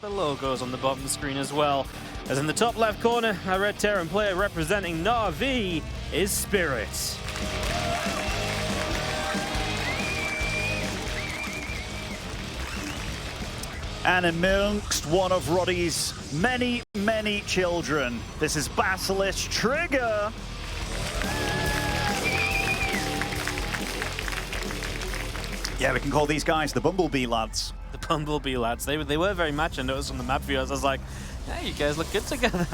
The logos on the bottom of the screen as well. As in the top left corner, our Red Terran player representing Na'Vi is Spirit. And amongst one of Roddy's many children, this is Basilisk Trigger. Yeah, we can call these guys the Bumblebee lads. The Bumblebee lads. They were very much. I noticed on the map view, I was like, hey, you guys look good together.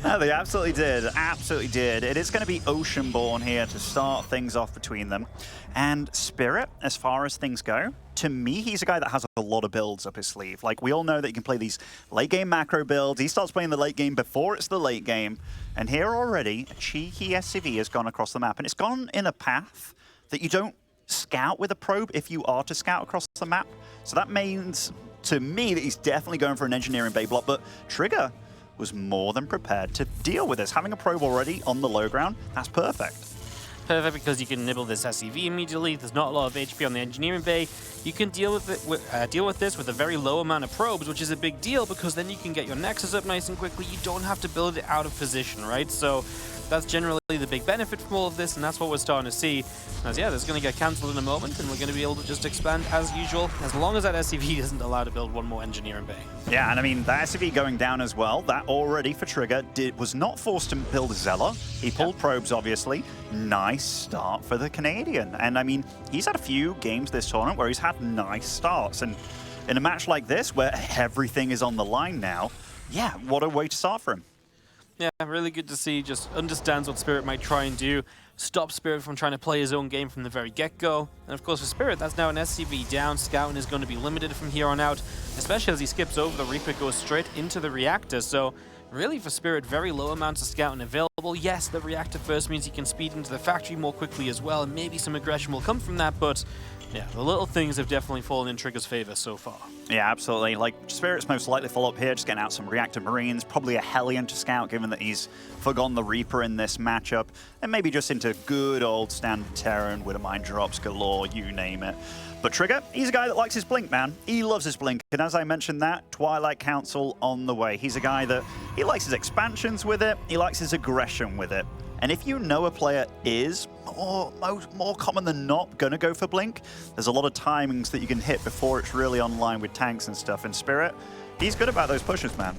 No, they absolutely did. Absolutely did. It is going to be Oceanborn here to start things off between them. And Spirit, as far as things go, to me, he's a guy that has a lot of builds up his sleeve. Like, we all know that he can play these late game macro builds. He starts playing the late game before it's the late game. And here already, a cheeky SCV has gone across the map. And it's gone in a path that you don't scout with a probe if you are to scout across the map. So that means, to me, that he's definitely going for an engineering bay block. But Trigger was more than prepared to deal with this. Having a probe already on the low ground, that's perfect. Perfect, because you can nibble this SCV immediately. There's not a lot of HP on the engineering bay. You can deal with this with a very low amount of probes, which is a big deal because then you can get your Nexus up nice and quickly. You don't have to build it out of position, right? So that's generally the big benefit from all of this, and that's what we're starting to see. As yeah, this is going to get cancelled in a moment, and we're going to be able to just expand as usual, as long as that SCV isn't allowed to build one more engineering bay. Yeah, and I mean, that SCV going down as well, that already for Trigger was not forced to build a Zealot. He pulled probes, obviously. Nice start for the Canadian. And I mean, he's had a few games this tournament where he's had nice starts. And in a match like this, where everything is on the line now, yeah, what a way to start for him. Yeah, really good to see. Just understands what Spirit might try and do. Stop Spirit from trying to play his own game from the very get-go. And of course for Spirit, that's now an SCV down. Scouting is going to be limited from here on out, especially as he skips over the Reaper, goes straight into the Reactor. So really for Spirit, very low amounts of scouting available. Yes, the Reactor first means he can speed into the factory more quickly as well, and maybe some aggression will come from that, but yeah, the little things have definitely fallen in Trigger's favor so far. Yeah, absolutely. Like, Spirit's most likely follow up here, just getting out some Reactor Marines, probably a Hellion to scout, given that he's forgone the Reaper in this matchup, and maybe just into good old standard Terran, Widowmine drops galore, you name it. But Trigger, he's a guy that likes his blink, man. He loves his blink, and as I mentioned that, Twilight Council on the way. He's a guy that, he likes his expansions with it, he likes his aggression with it. And if you know a player is more common than not going to go for blink, there's a lot of timings that you can hit before it's really online with tanks and stuff. And Spirit, he's good about those pushes, man.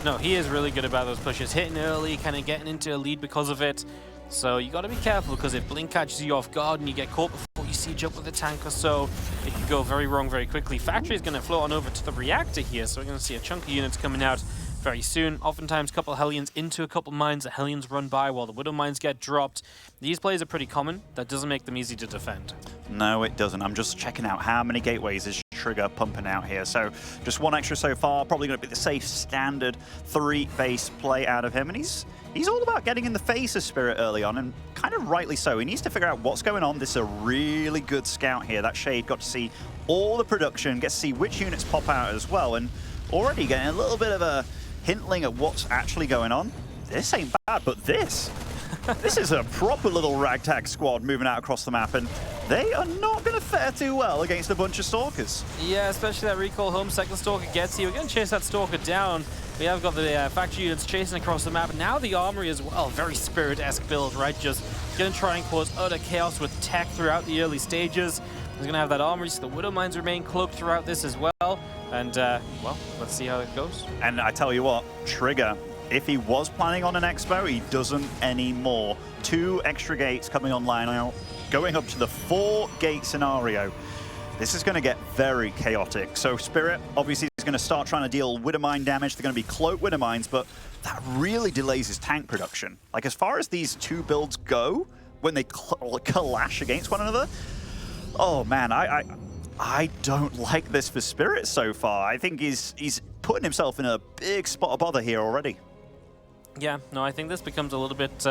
No, he is really good about those pushes. Hitting early, kind of getting into a lead because of it. So you got to be careful, because if blink catches you off guard and you get caught before you siege up with a tank or so, it can go very wrong very quickly. Factory is going to float on over to the Reactor here, so we're going to see a chunk of units coming out very soon. Oftentimes, a couple of Hellions into a couple mines. The Hellions run by while the Widow mines get dropped. These plays are pretty common. That doesn't make them easy to defend. No, it doesn't. I'm just checking out how many gateways is Trigger pumping out here. So just one extra so far. Probably going to be the safe standard 3 base play out of him. And he's all about getting in the face of Spirit early on, and kind of rightly so. He needs to figure out what's going on. This is a really good scout here. That Shade got to see all the production, get to see which units pop out as well, and already getting a little bit of a hintling at what's actually going on. This ain't bad, but this is a proper little ragtag squad moving out across the map, and they are not going to fare too well against a bunch of Stalkers. Yeah, especially that recall home. Second Stalker gets here. We're going to chase that Stalker down. We have got the factory units chasing across the map. Now the Armory as well. Very Spirit-esque build, right? Just going to try and cause utter chaos with tech throughout the early stages. He's going to have that Armory, so the Widow mines remain cloaked throughout this as well. And, well, let's see how it goes. And I tell you what, Trigger, if he was planning on an expo, he doesn't anymore. 2 extra gates coming online now, going up to the 4-gate scenario. This is going to get very chaotic. So Spirit, obviously, is going to start trying to deal Widowmine damage. They're going to be cloaked Widowmines, but that really delays his tank production. Like, as far as these 2 builds go, when they clash against one another, oh, man, I don't like this for Spirit so far. I think he's putting himself in a big spot of bother here already. Yeah, no, I think this becomes a little bit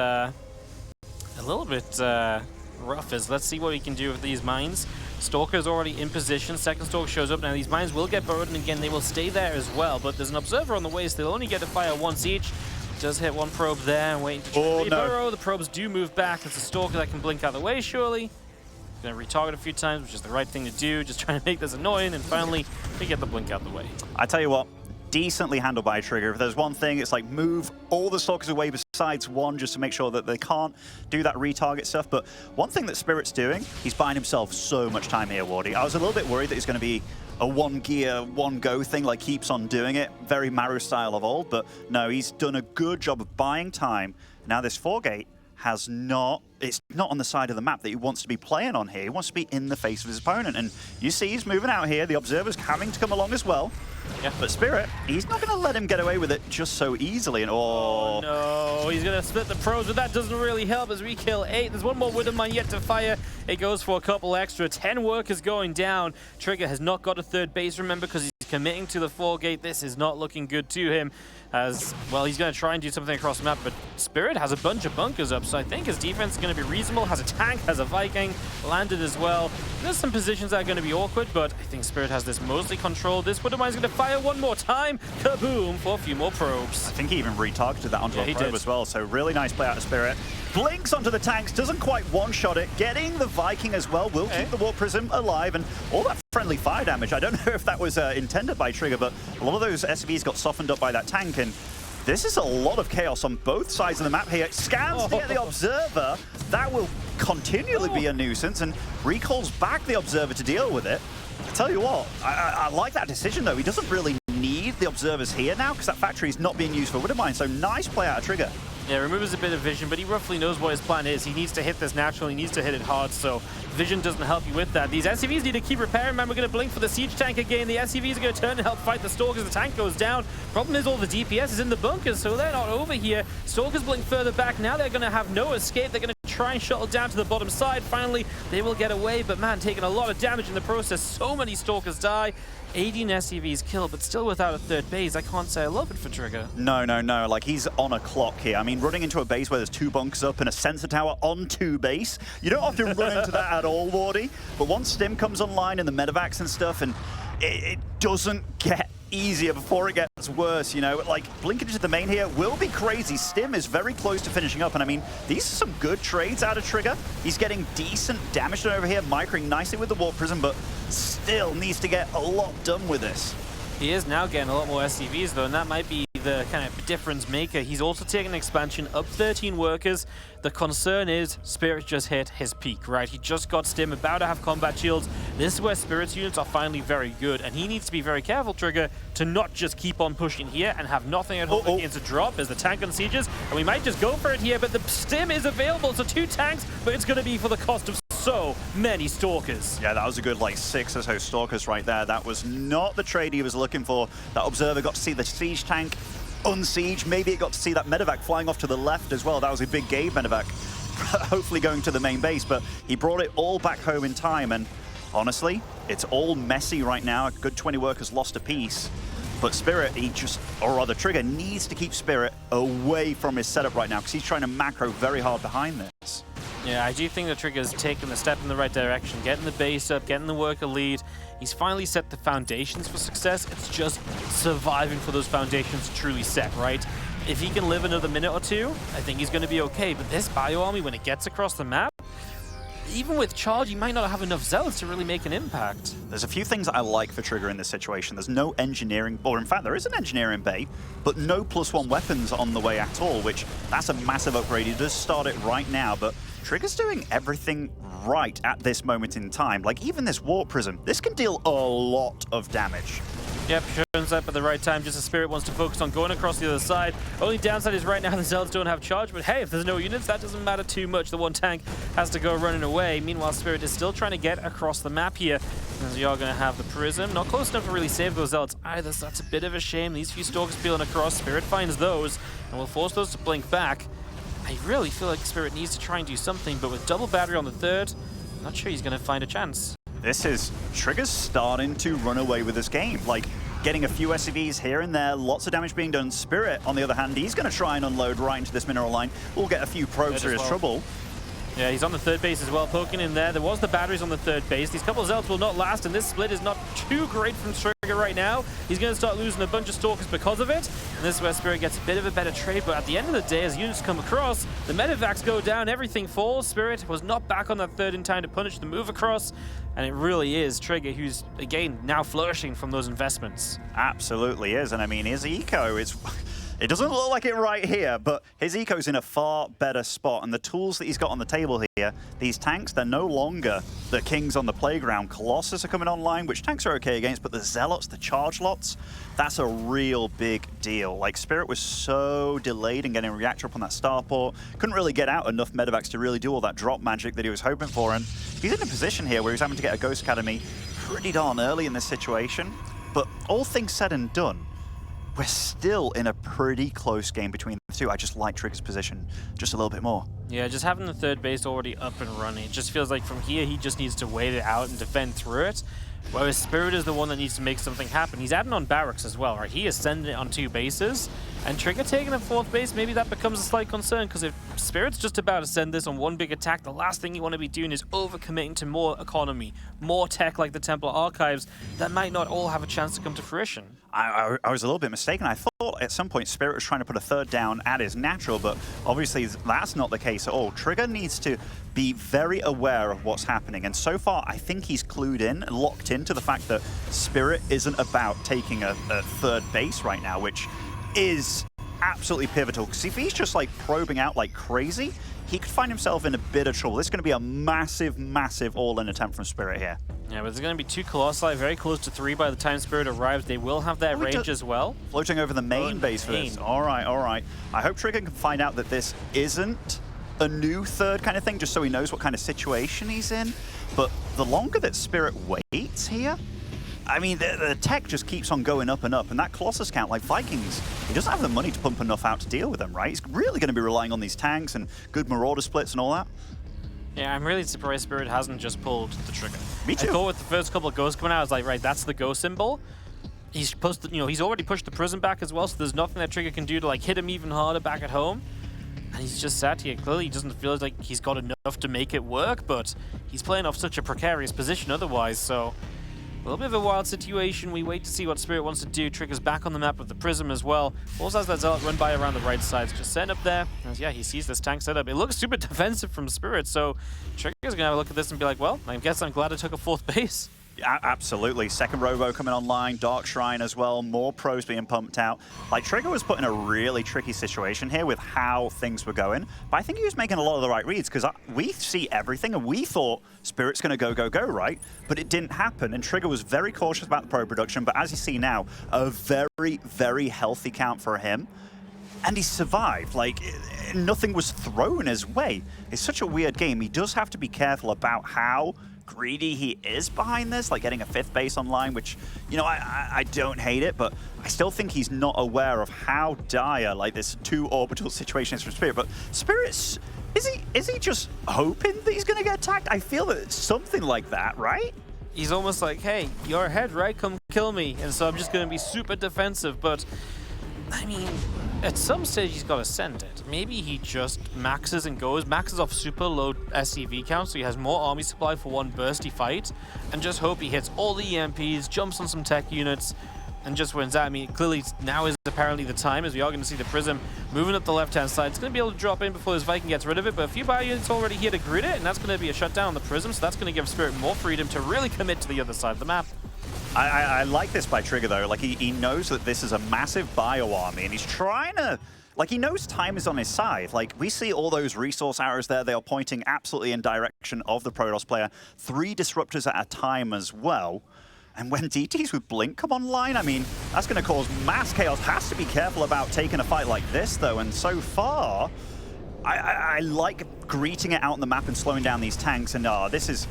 rough. Let's see what he can do with these mines. Stalker's already in position. Second Stalker shows up. Now these mines will get burrowed, and again, they will stay there as well. But there's an observer on the way, so they'll only get to fire once each. Does hit one probe there, waiting to try to burrow. The probes do move back. It's a Stalker that can blink out of the way, surely. Gonna retarget a few times, which is the right thing to do, just trying to make this annoying, and finally, we get the blink out the way. I tell you what, decently handled by Trigger. If there's one thing, it's like move all the Stalkers away besides one, just to make sure that they can't do that retarget stuff. But one thing that Spirit's doing, he's buying himself so much time here, Wardy. I was a little bit worried that he's going to be a one gear, one go thing, like keeps on doing it, very Maru style of old, but no, he's done a good job of buying time. Now this 4-gate has not, it's not on the side of the map that he wants to be playing on here. He wants to be in the face of his opponent. And you see he's moving out here. The Observer's having to come along as well. Yeah. But Spirit, he's not going to let him get away with it just so easily. And oh no, he's going to split the pros, but that doesn't really help as we kill 8. There's one more Widow Mine yet to fire. It goes for a couple extra. 10 workers going down. Trigger has not got a third base, remember, because he's committing to the 4-gate. This is not looking good to him. As well, he's going to try and do something across the map, but Spirit has a bunch of bunkers up, so I think his defense is going to be reasonable. Has a tank, has a Viking, landed as well. There's some positions that are going to be awkward, but I think Spirit has this mostly controlled. This Widow Mine is going to fire one more time. Kaboom for a few more probes. I think he even retargeted that onto a probe as well, so really nice play out of Spirit. Blinks onto the tanks, doesn't quite one-shot it. Getting the Viking as well will keep the Warp Prism alive, and all that friendly fire damage. I don't know if that was intended by Trigger, but a lot of those SCVs got softened up by that tank, and this is a lot of chaos on both sides of the map here. Scans to get the Observer. That will continually be a nuisance, and recalls back the Observer to deal with it. I tell you what, I like that decision, though. He doesn't really need the Observers here now, because that factory is not being used for Widow Mine, so nice play out of Trigger. Yeah, removes a bit of vision, but he roughly knows what his plan is. He needs to hit this naturally, he needs to hit it hard, so vision doesn't help you with that. These SCVs need to keep repairing, man. We're going to blink for the siege tank again. The SCVs are going to turn and help fight the Stalkers. The tank goes down. Problem is all the DPS is in the bunkers, so they're not over here. Stalkers blink further back. Now they're going to have no escape. They're going to try and shuttle down to the bottom side. Finally, they will get away, but man, taking a lot of damage in the process. So many Stalkers die. 18 SCVs killed, but still without a third base. I can't say I love it for Trigger. No. Like, he's on a clock here. I mean, running into a base where there's 2 bunkers up and a sensor tower on 2 base, you don't often run into that at all, Wardy. But once Stim comes online and the medevacs and stuff, and it doesn't get easier before it gets worse, you know? Like, blinking into the main here will be crazy. Stim is very close to finishing up, and I mean, these are some good trades out of Trigger. He's getting decent damage done over here, microing nicely with the Warp Prism, but still needs to get a lot done with this. He is now getting a lot more SCVs, though, and that might be the kind of difference maker. He's also taking an expansion, up 13 workers. The concern is Spirit just hit his peak, right? He just got Stim, about to have combat shields. This is where Spirit's units are finally very good, and he needs to be very careful, Trigger, to not just keep on pushing here and have nothing at home against a drop as the tank unsieges. And we might just go for it here, but the Stim is available, so 2 tanks, but it's going to be for the cost of so many Stalkers. Yeah, that was a good, like, 6 or so Stalkers right there. That was not the trade he was looking for. That Observer got to see the siege tank unsiege. Maybe it got to see that medevac flying off to the left as well. That was a big Gabe medevac, hopefully going to the main base, but he brought it all back home in time, and honestly, it's all messy right now. A good 20 workers lost a piece. But Spirit, or rather Trigger, needs to keep Spirit away from his setup right now, because he's trying to macro very hard behind this. Yeah, I do think that Trigger's taken a step in the right direction, getting the base up, getting the worker lead. He's finally set the foundations for success. It's just surviving for those foundations to truly set, right? If he can live another minute or 2, I think he's going to be okay. But this Bio Army, when it gets across the map, even with charge, you might not have enough zealots to really make an impact. There's a few things I like for Trigger in this situation. There's no engineering, or in fact, there is an engineering bay, but no +1 weapons on the way at all, which that's a massive upgrade. He does start it right now, but Trigger's doing everything right at this moment in time. Like, even this Warp Prism, this can deal a lot of damage. Yep, turns up at the right time, just as Spirit wants to focus on going across the other side. Only downside is right now the Zealots don't have charge, but hey, if there's no units, that doesn't matter too much. The one tank has to go running away. Meanwhile, Spirit is still trying to get across the map here, as we are going to have the Prism. Not close enough to really save those Zealots either, so that's a bit of a shame. These few Stalkers peeling across, Spirit finds those, and will force those to blink back. I really feel like Spirit needs to try and do something, but with double battery on the 3rd, I'm not sure he's going to find a chance. This is Trigger's starting to run away with this game. Like, getting a few SCVs here and there, lots of damage being done. Spirit, on the other hand, he's going to try and unload right into this mineral line. We'll get a few probes for his trouble. Yeah, he's on the third base as well, poking in there. There was the batteries on the third base. These couple of Zealots will not last, and this split is not too great from Trigger right now. He's going to start losing a bunch of Stalkers because of it, and this is where Spirit gets a bit of a better trade, but at the end of the day, as units come across, the medevacs go down, everything falls. Spirit was not back on that third in time to punish the move across, and it really is Trigger who's, again, now flourishing from those investments. Absolutely is, and I mean, his eco is... It doesn't look like it right here, but his eco's in a far better spot, and the tools that he's got on the table here, these tanks, they're no longer the kings on the playground. Colossus are coming online, which tanks are okay against, but the Zealots, the charge lots, that's a real big deal. Like, Spirit was so delayed in getting a reactor up on that starport, couldn't really get out enough medevacs to really do all that drop magic that he was hoping for, and he's in a position here where he's having to get a Ghost Academy pretty darn early in this situation. But all things said and done, we're still in a pretty close game between the two. I just like Trigger's position just a little bit more. Yeah, just having the third base already up and running, it just feels like from here he just needs to wait it out and defend through it. Whereas Spirit is the one that needs to make something happen. He's adding on barracks as well, right? He is sending it on 2 bases. And Trigger taking a 4th base, maybe that becomes a slight concern, because if Spirit's just about to send this on one big attack, the last thing you want to be doing is overcommitting to more economy, more tech like the Templar Archives that might not all have a chance to come to fruition. I was a little bit mistaken. I thought at some point Spirit was trying to put a 3rd down at his natural, but obviously that's not the case at all. Trigger needs to be very aware of what's happening, and so far I think he's clued in and locked into the fact that Spirit isn't about taking a 3rd base right now, which is absolutely pivotal, because if he's just like probing out like crazy, he could find himself in a bit of trouble. This is going to be a massive, massive all-in attempt from Spirit here. Yeah, but there's going to be 2 Colossi, very close to 3 by the time Spirit arrives. They will have their range as well. Floating over the main base for this. All right, all right. I hope Trigger can find out that this isn't a new 3rd kind of thing, just so he knows what kind of situation he's in. But the longer that Spirit waits here, I mean, the tech just keeps on going up and up, and that Colossus count, like Vikings, he doesn't have the money to pump enough out to deal with them, right? He's really going to be relying on these tanks and good Marauder splits and all that. Yeah, I'm really surprised Spirit hasn't just pulled the trigger. Me too. I thought with the first couple of ghosts coming out, I was like, right, that's the go symbol. He's pushed, he's already pushed the prism back as well, so there's nothing that Trigger can do to like hit him even harder back at home. And he's just sat here. Clearly, he doesn't feel like he's got enough to make it work, but he's playing off such a precarious position otherwise, so a little bit of a wild situation. We wait to see what Spirit wants to do. Trigger's back on the map with the prism as well. Also has that Zealot run by around the right side. Just set up there. As, yeah, he sees this tank setup. It looks super defensive from Spirit, so Trigger's going to have a look at this and be like, well, I guess I'm glad I took a 4th base. Yeah, absolutely. Second Robo coming online, Dark Shrine as well, more pros being pumped out. Like, Trigger was put in a really tricky situation here with how things were going, but I think he was making a lot of the right reads, because we see everything, and we thought Spirit's going to go, right? But it didn't happen, and Trigger was very cautious about the pro production, but as you see now, a very, very healthy count for him. And he survived. Like, nothing was thrown his way. It's such a weird game. He does have to be careful about how greedy he is behind this, like getting a 5th base online, which, I don't hate it, but I still think he's not aware of how dire, like, this 2 orbital situation is for Spirit. But Spirit's, is he just hoping that he's going to get attacked? I feel that it's something like that, right? He's almost like, hey, you're ahead, right? Come kill me. And so I'm just going to be super defensive, but I mean, at some stage he's got to send it. Maybe he just maxes and goes, maxes off super low SCV count so he has more army supply for one bursty fight, and just hope he hits all the EMPs, jumps on some tech units, and just wins out. I mean, clearly now is apparently the time, as we are going to see the Prism moving up the left-hand side. It's going to be able to drop in before this Viking gets rid of it, but a few bio units already here to grid it, and that's going to be a shutdown on the Prism, so that's going to give Spirit more freedom to really commit to the other side of the map. I like this by Trigger, though. Like, he knows that this is a massive bio army, and he's trying to... Like, he knows time is on his side. Like, we see all those resource arrows there. They are pointing absolutely in direction of the Protoss player. 3 disruptors at a time as well. And when DTs with Blink come online, I mean, that's going to cause mass chaos. Has to be careful about taking a fight like this, though. And so far, I like greeting it out on the map and slowing down these tanks. And this is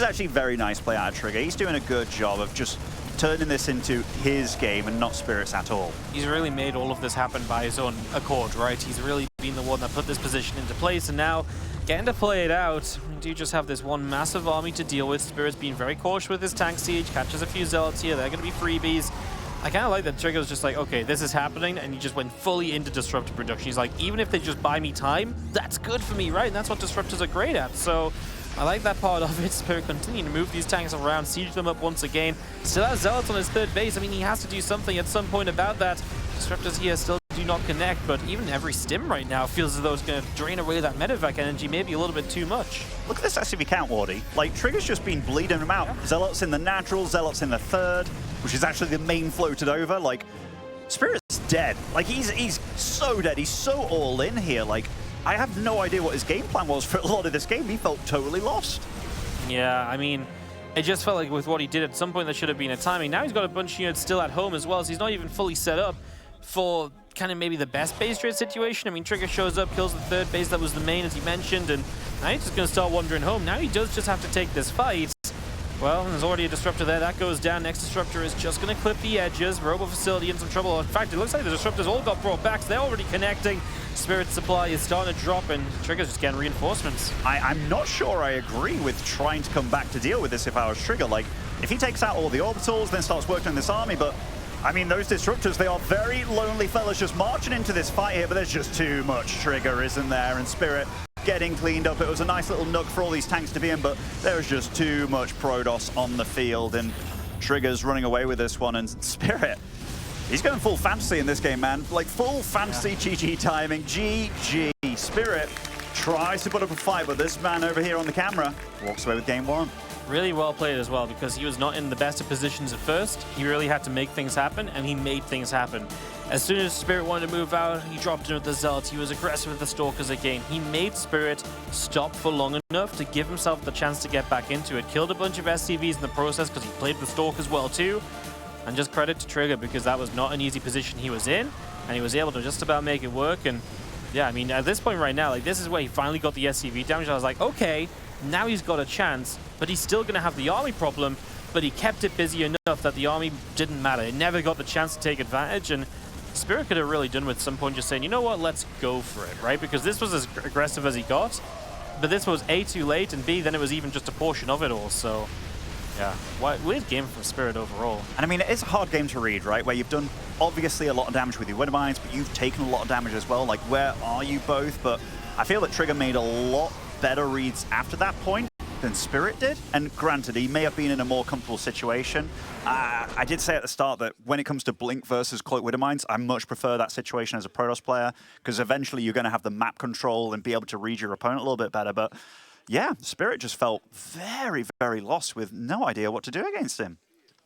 actually very nice play out of Trigger. He's doing a good job of just turning this into his game and not Spirit's at all. He's really made all of this happen by his own accord, right? He's really been the one that put this position into place, and now getting to play it out. We do just have this one massive army to deal with. Spirit's been very cautious with his tank siege, catches a few Zealots here. They're going to be freebies. I kind of like that Trigger's just like, okay, this is happening, and he just went fully into disruptor production. He's like, even if they just buy me time, that's good for me, right? And that's what disruptors are great at. So I like that part of it. Spirit continuing to move these tanks around, siege them up once again. Still has Zealots on his third base. I mean, he has to do something at some point about that. Disruptors here still do not connect, but even every stim right now feels as though it's going to drain away that medevac energy, maybe a little bit too much. Look at this SCV count, Wardy. Like, Trigger's just been bleeding them out. Yeah. Zealots in the natural, Zealots in the third, which is actually the main floated over. Like, Spirit's dead. Like, he's so dead. He's so all in here. Like, I have no idea what his game plan was for a lot of this game. He felt totally lost. Yeah, I mean, it just felt like with what he did, at some point there should have been a timing. Now he's got a bunch of units still at home as well, so he's not even fully set up for kind of maybe the best base trade situation. I mean, Trigger shows up, kills the third base that was the main, as he mentioned, and now he's just going to start wandering home. Now he does just have to take this fight. Well, there's already a disruptor there. That goes down. Next disruptor is just going to clip the edges. Robo facility in some trouble. In fact, it looks like the disruptors all got brought back, so they're already connecting. Spirit supply is starting to drop, and Trigger's just getting reinforcements. I'm not sure I agree with trying to come back to deal with this if I was Trigger. Like, if he takes out all the orbitals, then starts working on this army, but I mean, those disruptors, they are very lonely fellas just marching into this fight here, but there's just too much Trigger, isn't there? And Spirit getting cleaned up. It was a nice little nook for all these tanks to be in, but there was just too much Protoss on the field, and Trigger's running away with this one, and Spirit, he's going full fantasy in this game, man. Like, full fantasy GG timing, GG. Spirit tries to put up a fight, but this man over here on the camera walks away with game one. Really well played as well, because he was not in the best of positions at first. He really had to make things happen, and he made things happen. As soon as Spirit wanted to move out, he dropped in with the Zealots. He was aggressive with the Stalkers again. He made Spirit stop for long enough to give himself the chance to get back into it. Killed a bunch of SCVs in the process because he played with Stalkers well too. And just credit to Trigger, because that was not an easy position he was in, and he was able to just about make it work. And yeah, I mean, at this point right now, like, this is where he finally got the SCV damage. I was like, okay, now he's got a chance, but he's still going to have the army problem, but he kept it busy enough that the army didn't matter. It never got the chance to take advantage, and Spirit could have really done with some point just saying, you know what, let's go for it, right? Because this was as aggressive as he got, but this was A, too late, and B, then it was even just a portion of it all, so yeah, weird game from Spirit overall. And I mean, it's a hard game to read, right? Where you've done obviously a lot of damage with your Winter Mines, but you've taken a lot of damage as well. Like, where are you both? But I feel that Trigger made a lot better reads after that point than Spirit did. And granted, he may have been in a more comfortable situation. I did say at the start that when it comes to Blink versus Cloak Widow Mines, I much prefer that situation as a Protoss player, because eventually you're going to have the map control and be able to read your opponent a little bit better. But yeah, Spirit just felt very, very lost with no idea what to do against him.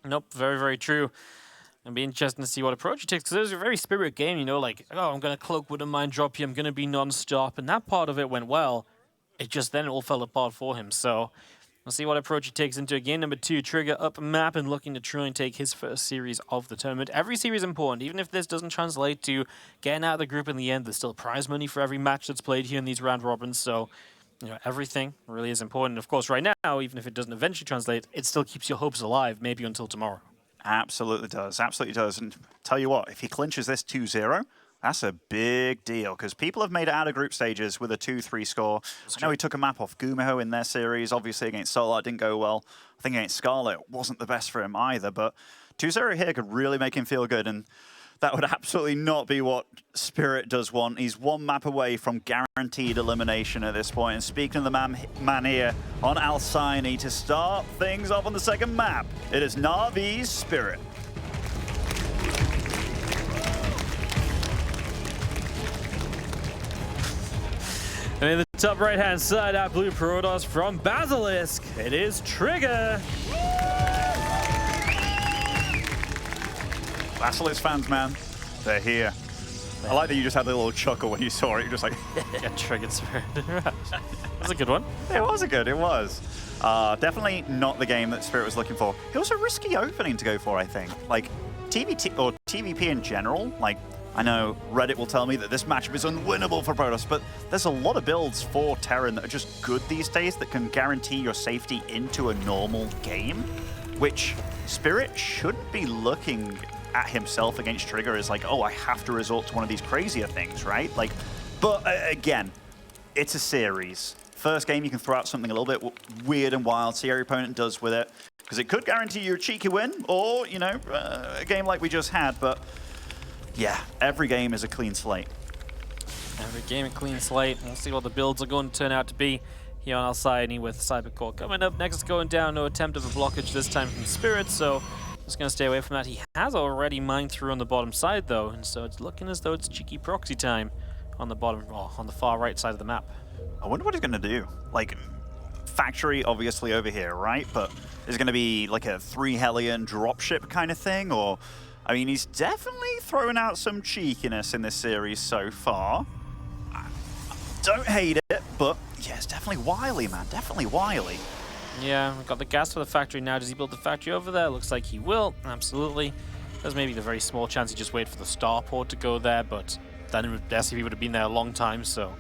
Nope, very, very true. It'll be interesting to see what approach he takes, because it was a very Spirit game, you know, like, oh, I'm going to Cloak Widow Mine drop you, I'm going to be non-stop, and that part of it went well. It just then all fell apart for him, so we'll see what approach he takes into again. Number 2, Trigger up map and looking to try and take his first series of the tournament. Every series is important, even if this doesn't translate to getting out of the group in the end. There's still prize money for every match that's played here in these round robins, so you know, everything really is important. Of course, right now, even if it doesn't eventually translate, it still keeps your hopes alive, maybe until tomorrow. Absolutely does, absolutely does. And tell you what, if he clinches this 2-0, that's a big deal, because people have made it out of group stages with a 2-3 score. I know he took a map off Gumiho in their series. Obviously, against Solar, it didn't go well. I think against Scarlet, wasn't the best for him either. But 2-0 here could really make him feel good, and that would absolutely not be what Spirit does want. He's one map away from guaranteed elimination at this point. And speaking of the man here on Alcyone to start things off on the second map, it is Na'Vi's Spirit. And in the top right-hand side, our blue Protoss from Basilisk, it is Trigger. Basilisk fans, man, they're here. I like that you just had a little chuckle when you saw it. You're just like, yeah, Triggered Spirit. That's a good one. It was a good, it was. Definitely not the game that Spirit was looking for. It was a risky opening to go for, I think. Like, TVP in general, like, I know Reddit will tell me that this matchup is unwinnable for Protoss, but there's a lot of builds for Terran that are just good these days that can guarantee your safety into a normal game, which Spirit shouldn't be looking at himself against Trigger as like, oh, I have to resort to one of these crazier things, right? Like, but again, it's a series. First game, you can throw out something a little bit weird and wild, see how your opponent does with it. Because it could guarantee you a cheeky win, or, you know, a game like we just had. But yeah, every game is a clean slate. Every game a clean slate. We'll see what the builds are going to turn out to be here on our side with Cybercore coming up. Next going down, no attempt of a blockage this time from Spirit, so just going to stay away from that. He has already mined through on the bottom side though, and so it's looking as though it's cheeky proxy time on the bottom, on the far right side of the map. I wonder what he's going to do. Like, factory obviously over here, right? But is it going to be like a 3 Hellion dropship kind of thing, or... I mean, he's definitely throwing out some cheekiness in this series so far. Don't hate it, but yeah, it's definitely wily, man. Definitely wily. Yeah, we've got the gas for the factory now. Does he build the factory over there? Looks like he will. Absolutely. There's maybe the very small chance he just wait for the starport to go there, but then the SCV would have been there a long time, so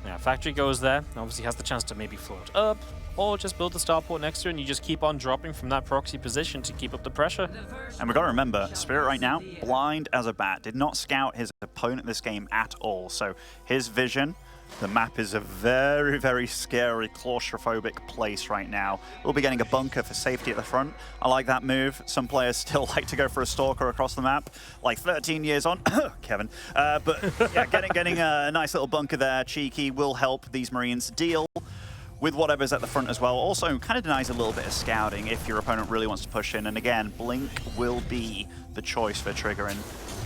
yeah, factory goes there. Obviously has the chance to maybe float up, or just build the starport next to it, and you just keep on dropping from that proxy position to keep up the pressure. And we've got to remember, Spirit right now, blind as a bat, did not scout his opponent this game at all. So his vision, the map is a very, very scary, claustrophobic place right now. We'll be getting a bunker for safety at the front. I like that move. Some players still like to go for a stalker across the map, like 13 years on. Kevin. But yeah, getting a nice little bunker there, cheeky, will help these Marines deal with whatever's at the front as well. Also, kind of denies a little bit of scouting if your opponent really wants to push in. And again, Blink will be the choice for Trigger, and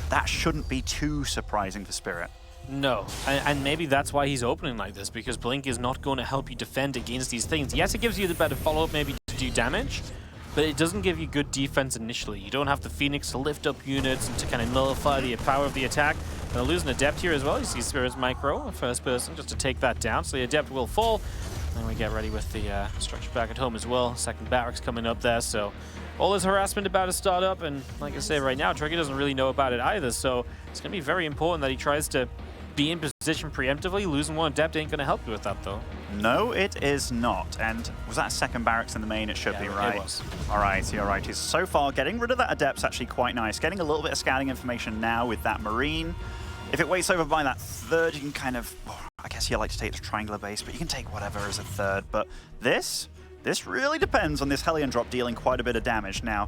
that shouldn't be too surprising for Spirit. No, and maybe that's why he's opening like this, because Blink is not going to help you defend against these things. Yes, it gives you the better follow-up maybe to do damage, but it doesn't give you good defense initially. You don't have the Phoenix to lift up units and to kind of nullify the power of the attack. They're losing Adept here as well. You see Spirit's micro, first person, just to take that down, so the Adept will fall. And we get ready with the structure back at home as well. Second barracks coming up there, so all this harassment about to start up, and like I say, right now, Trigger doesn't really know about it either, so it's going to be very important that he tries to be in position preemptively. Losing one Adept ain't going to help you with that, though. No, it is not. And was that second barracks in the main? It should be, right? It was. All right. He's so far getting rid of that Adept's actually quite nice. Getting a little bit of scouting information now with that Marine. If it waits over by that third, you can kind of... I guess you like to take the triangular base, but you can take whatever as a third. But this really depends on this Hellion drop dealing quite a bit of damage. Now,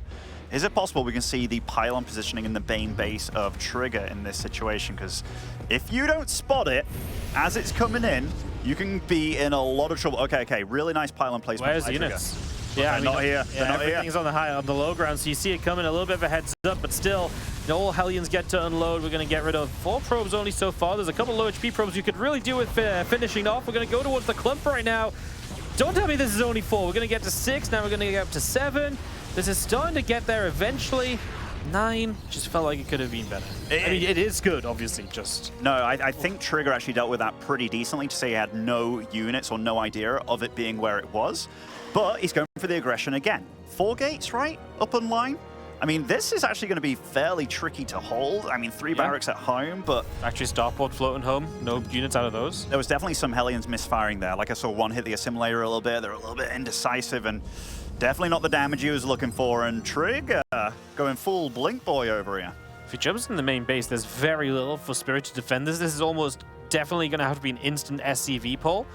is it possible we can see the pylon positioning in the main base of Trigger in this situation? Because if you don't spot it as it's coming in, you can be in a lot of trouble. Okay, really nice pylon placement. Where's the units? Yeah, I mean, not here. Yeah, everything's on the low ground, so you see it coming, a little bit of a heads up, but still, all Hellions get to unload. We're going to get rid of 4 probes only so far. There's a couple low HP probes you could really do with finishing off. We're going to go towards the clump right now. Don't tell me this is only 4. We're going to get to 6. Now we're going to get up to 7. This is starting to get there eventually. 9 just felt like it could have been better. I mean, it is good, obviously, just... No, I think Trigger actually dealt with that pretty decently to say he had no units or no idea of it being where it was. But he's going for the aggression again. 4 gates, right? Up on line. I mean, this is actually going to be fairly tricky to hold. I mean, 3 barracks at home, but... Actually, starport floating home. No units out of those. There was definitely some Hellions misfiring there. Like, I saw one hit the assimilator a little bit. They're a little bit indecisive, and definitely not the damage he was looking for. And Trigger going full Blink Boy over here. If he jumps in the main base, there's very little for Spirit to defend this. This is almost definitely going to have to be an instant SCV pull.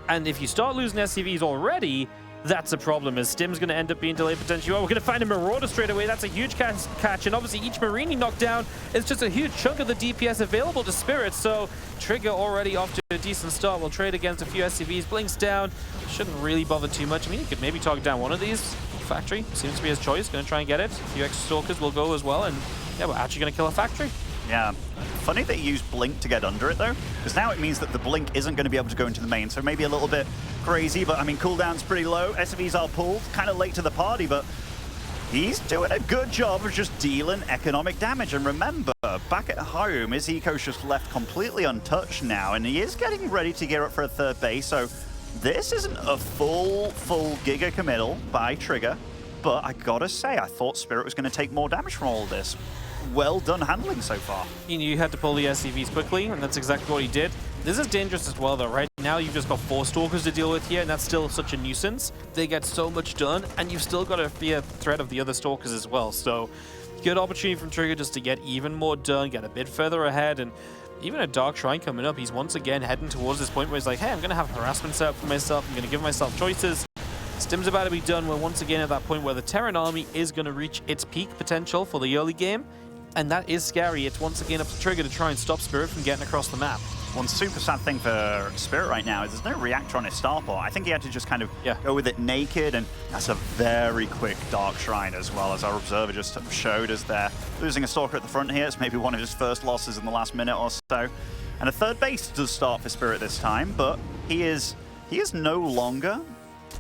And if you start losing SCVs already, that's a problem, as Stim's going to end up being delayed potentially. Oh, we're going to find a Marauder straight away. That's a huge catch, and obviously each Marine he knocked down is just a huge chunk of the DPS available to Spirit, so Trigger already off to a decent start. We'll trade against a few SCVs. Blinks down. Shouldn't really bother too much. I mean, he could maybe target down one of these. Factory seems to be his choice. Going to try and get it. A few extra Stalkers will go as well, and yeah, we're actually going to kill a Factory. Yeah. Funny that you used Blink to get under it, though, because now it means that the Blink isn't going to be able to go into the main, so maybe a little bit crazy, but I mean, cooldown's pretty low. SCVs are pulled, kind of late to the party, but he's doing a good job of just dealing economic damage. And remember, back at home, his eco's just left completely untouched now, and he is getting ready to gear up for a third base, so this isn't a full Giga committal by Trigger, but I gotta say, I thought Spirit was going to take more damage from all of this. Well done handling so far. You knew you had to pull the SCVs quickly, and that's exactly what he did. This is dangerous as well, though. Right now, you've just got 4 Stalkers to deal with here, and that's still such a nuisance. They get so much done, and you've still got to fear threat of the other Stalkers as well. So, good opportunity from Trigger just to get even more done, get a bit further ahead, and even a Dark Shrine coming up, he's once again heading towards this point where he's like, hey, I'm going to have harassment set up for myself, I'm going to give myself choices. Stim's about to be done. We're once again at that point where the Terran army is going to reach its peak potential for the early game, and that is scary. It's once again up to Trigger to try and stop Spirit from getting across the map. One super sad thing for Spirit right now is there's no reactor on his starport. I think he had to just kind of go with it naked, and that's a very quick Dark Shrine as well, as our observer just showed us there. Losing a Stalker at the front here, it's maybe one of his first losses in the last minute or so. And a third base does start for Spirit this time, but he is no longer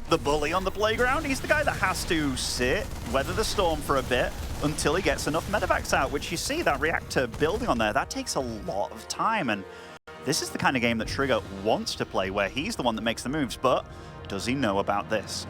the bully on the playground. He's the guy that has to sit, weather the storm for a bit until he gets enough medevacs out, which you see that reactor building on there. That takes a lot of time, and this is the kind of game that Trigger wants to play, where he's the one that makes the moves, but does he know about this?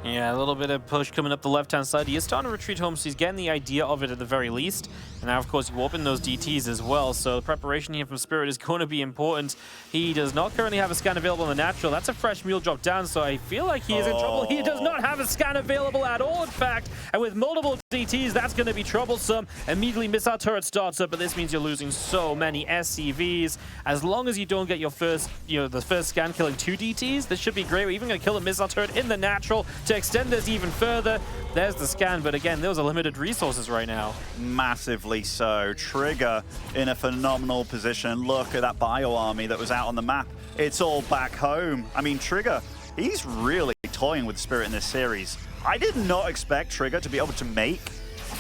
Yeah, a little bit of push coming up the left-hand side. He is starting to retreat home, so he's getting the idea of it at the very least. And now, of course, you open those DTs as well, so the preparation here from Spirit is going to be important. He does not currently have a scan available on the natural. That's a fresh mule drop down, so I feel like he is in trouble. He does not have a scan available at all, in fact. And with multiple DTs, that's going to be troublesome. Immediately, missile turret starts up, but this means you're losing so many SCVs. As long as you don't get your first, the first scan killing 2 DTs, this should be great. We're even going to kill a missile turret in the natural to extend this even further. There's the scan, but again, those are limited resources right now. Massively so. Trigger in a phenomenal position. Look at that bio army that was out on the map. It's all back home. I mean, Trigger, he's really toying with Spirit in this series. I did not expect Trigger to be able to make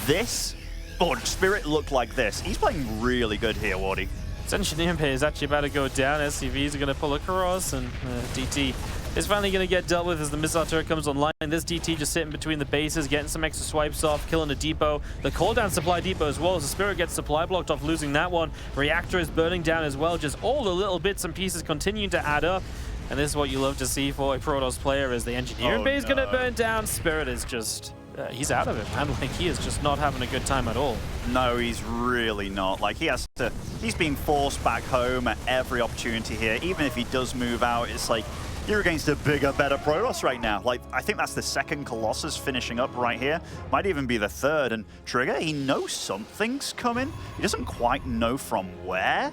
this, or Spirit look like this. He's playing really good here, Wardy. This engineering bay is actually about to go down. SCVs are going to pull across, and DT is finally going to get dealt with as the missile turret comes online. This DT just sitting between the bases, getting some extra swipes off, killing a depot. The call-down supply depot as well, as the Spirit gets supply blocked off, losing that one. Reactor is burning down as well. Just all the little bits and pieces continuing to add up. And this is what you love to see for a Protoss player, as the engineering bay is going to burn down. Spirit is just... he's out of it, man. Like, he is just not having a good time at all. No, he's really not. Like, he's being forced back home at every opportunity here. Even if he does move out, it's like, you're against a bigger, better Protoss right now. Like, I think that's the second Colossus finishing up right here. Might even be the third. And Trigger, he knows something's coming. He doesn't quite know from where.